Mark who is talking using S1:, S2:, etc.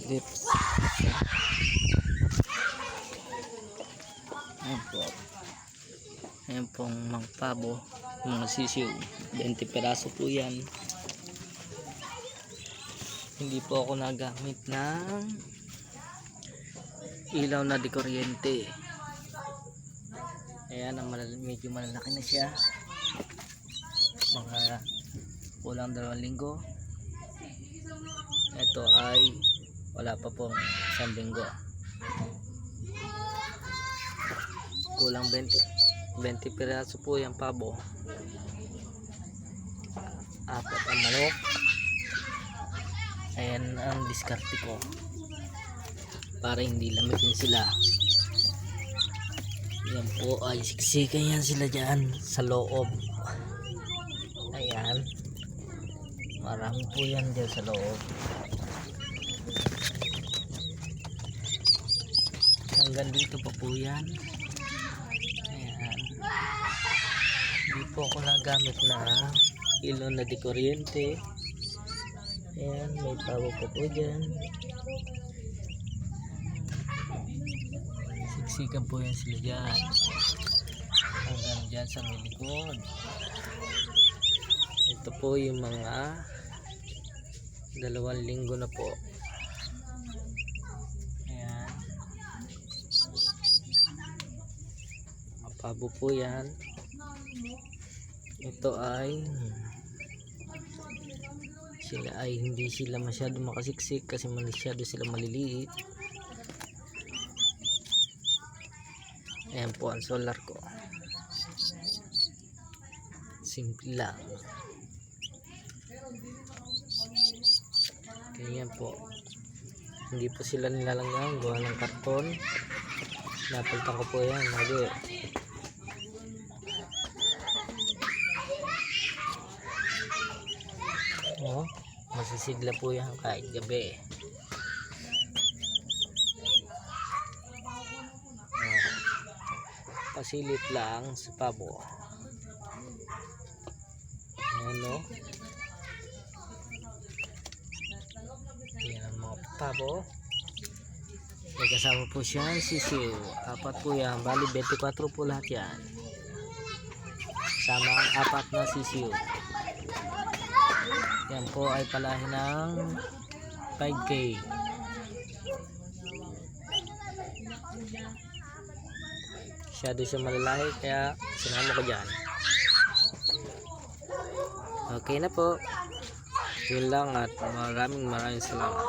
S1: lips. Ayan po. Ayan pong mga pabo, mga sisiw. 20 peraso po yan. Hindi po ako nagamit ng ilaw na dekuryente. Ayan, medyo malalaki na siya. Mga kulang 2 linggo. Ito ay wala pa pong 1 linggo. Kulang 20 piraso po yung pabo. 4 ang manok. Ayan ang diskarte ko para hindi lamitin sila. Yan po ay siksikan yan sila dyan sa loob. Ayan, marami po yan dyan sa loob. Hanggang dito pa po yan. Ayan, hindi po ako nagamit na ilaw na dekuryente. Ayan, may pabo pa po dyan. Siksikan po yan sila dyan hanggang dyan sa may likod. Ito po yung mga 2 linggo na po. Ayan, mapabo po yan. Ito ay hindi sila masyado makasiksik kasi masyado sila maliliit. Ayan po ang solar ko, simple lang. Ganyan po, hindi po sila nilalanggang gawa ng karton. Napalitan ko po yan lagi. Masisigla po yan kahit gabi. Pasilit lang sa pabo. Ayan o. Ayan ang mga pabo. May kasama po siya sisiw. 4 po yan. Bali 24 po lahat yan. Sama ang 4 na sisiw. Yan po ay palahin ng 5K. Masyado siya malalaki kaya sinama ko dyan. Okay na po. Yun lang at maraming salamat.